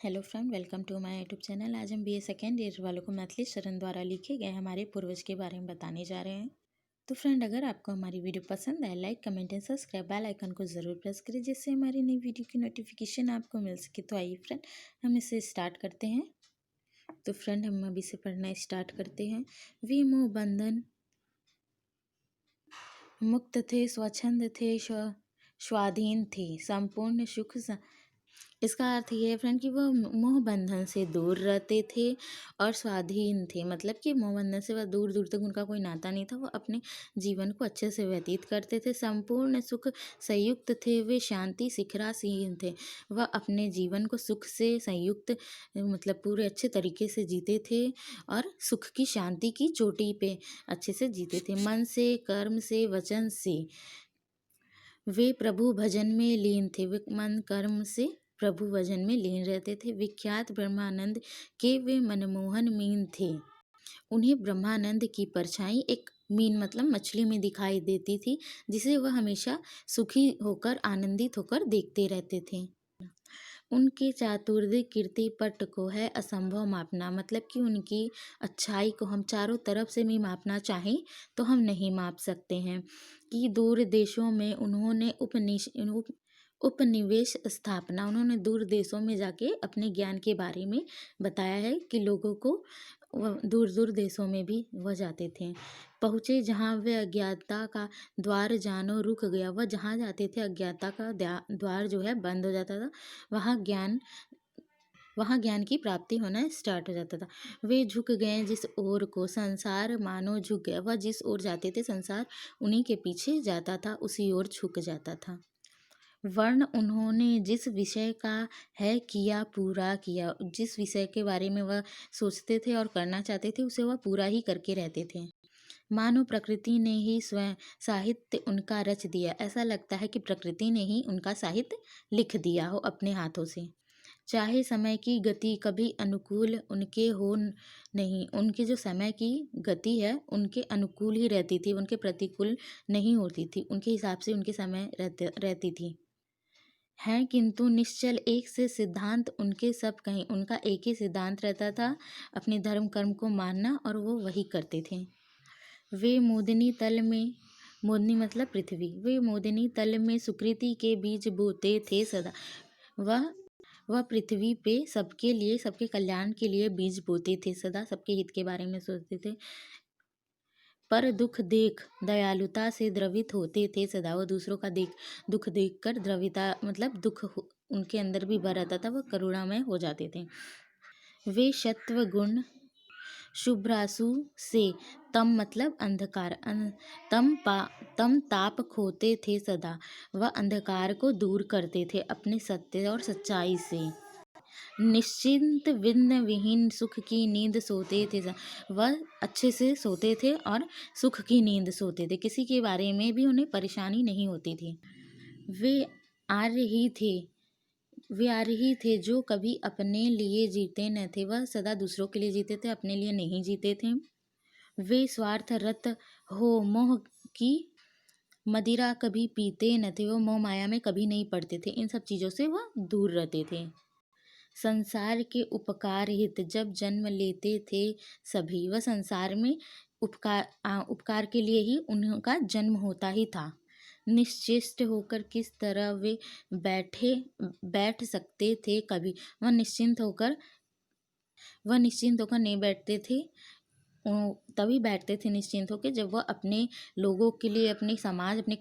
Hello friend, welcome to my YouTube channel. आज हम BA second year वालों को मैथिली शरण द्वारा लिखे गए हमारे पूर्वज के बारे में बताने जा रहे हैं। तो फ्रेंड, अगर आपको हमारी वीडियो पसंद आए, like comment and subscribe bell icon को ज़रूर प्रेस करें जिससे हमारी नई वीडियो की नोटिफिकेशन आपको मिल सके। तो आइए फ्रेंड, हम इसे स्टार्ट करते हैं। तो फ्रेंड, हम अभी से पढ़ना स्टार्ट करते हैं। वे मोह बंधन मुक्त थे, स्वच्छंद थे, स्वाधीन थे, संपूर्ण सुख इसका अर्थ ये है फ्रेंड कि वह मोह बंधन से दूर रहते थे और स्वाधीन थे। मतलब कि मोह बंधन से वह दूर दूर तक उनका कोई नाता नहीं था। वह अपने जीवन को अच्छे से व्यतीत करते थे। संपूर्ण सुख संयुक्त थे, वे शांति शिखरासीन थे। वह अपने जीवन को सुख से संयुक्त मतलब पूरे अच्छे तरीके से जीते थे और सुख की शांति की चोटी पे अच्छे से जीते थे। मन से, कर्म से, वचन से वे प्रभु भजन में लीन थे। वे मन कर्म से प्रभु भजन में लीन रहते थे। विख्यात ब्रह्मानंद के वे मनमोहन मीन थे। उन्हें ब्रह्मानंद की परछाई एक मीन मतलब मछली में दिखाई देती थी, जिसे वह हमेशा सुखी होकर आनंदित होकर देखते रहते थे। उनके चातुर्य कीर्ति पट को है असंभव मापना। मतलब कि उनकी अच्छाई को हम चारों तरफ से भी मापना चाहें तो हम नहीं माप सकते हैं। कि दूर देशों में उन्होंने उपनिवेश स्थापना, उन्होंने दूर देशों में जाके अपने ज्ञान के बारे में बताया है कि लोगों को वह दूर दूर देशों में भी वह जाते थे। पहुँचे जहाँ वे अज्ञानता का द्वार जानो रुक गया। वह जहाँ जाते थे अज्ञानता का द्वार जो है बंद हो जाता था। वहाँ ज्ञान की प्राप्ति होना स्टार्ट हो जाता था। वे झुक गए जिस ओर को संसार मानो झुक गया। वह जिस ओर जाते थे संसार उन्हीं के पीछे जाता था, उसी ओर झुक जाता था। वर्ण उन्होंने जिस विषय का है किया पूरा किया। जिस विषय के बारे में वह सोचते थे और करना चाहते थे उसे वह पूरा ही करके रहते थे। मानो प्रकृति ने ही स्वयं साहित्य उनका रच दिया। ऐसा लगता है कि प्रकृति ने ही उनका साहित्य लिख दिया हो अपने हाथों से। चाहे समय की गति कभी अनुकूल उनके हो नहीं, उनके जो समय की गति है उनके अनुकूल ही रहती थी, उनके प्रतिकूल नहीं होती थी। उनके हिसाब से उनके समय रहती थी। हैं किंतु निश्चल एक से सिद्धांत उनके सब कहीं। उनका एक ही सिद्धांत रहता था, अपने धर्म कर्म को मानना, और वो वही करते थे। वे मोदिनी तल में, मोदिनी मतलब पृथ्वी, वे मोदिनी तल में सुकृति के बीज बोते थे सदा। वह पृथ्वी पे सबके लिए, सबके कल्याण के लिए बीज बोते थे सदा, सबके हित के बारे में सोचते थे। पर दुख देख दयालुता से द्रवित होते थे सदा। वो दूसरों का दुख देख कर द्रविता मतलब उनके अंदर भी भर आता था, वह करुणामय हो जाते थे। वे सत्व गुण शुभ्रासु से तम मतलब अंधकार तम ताप खोते थे सदा। वह अंधकार को दूर करते थे अपने सत्य और सच्चाई से। निश्चिंत विघ्न विहीन सुख की नींद सोते थे। वह अच्छे से सोते थे और सुख की नींद सोते थे, किसी के बारे में भी उन्हें परेशानी नहीं होती थी। वे आर्य ही थे जो कभी अपने लिए जीते न थे। वह सदा दूसरों के लिए जीते थे, अपने लिए नहीं जीते थे। वे स्वार्थ रत हो मोह की मदिरा कभी पीते न थे। वो मोह माया में कभी नहीं पड़ते थे, इन सब चीज़ों से वह दूर रहते थे। संसार के उपकार हित जब जन्म लेते थे सभी। वह संसार में उपकार के लिए ही उनका जन्म होता ही था। निश्चेष्ट होकर किस तरह वे बैठ सकते थे कभी। वह निश्चिंत होकर नहीं बैठते थे, तभी बैठते थे निश्चिंत होकर जब वह अपने लोगों के लिए, अपने समाज, अपने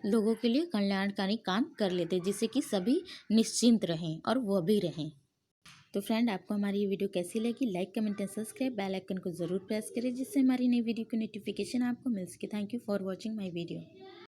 लोगों के लिए कल्याणकारी काम कर लेते, जिससे कि सभी निश्चिंत रहें और वह भी रहें। तो फ्रेंड, आपको हमारी ये वीडियो कैसी लगी? Like comment and subscribe bell icon को ज़रूर प्रेस करें जिससे हमारी नई वीडियो की नोटिफिकेशन आपको मिल सके। Thank you for watching my video.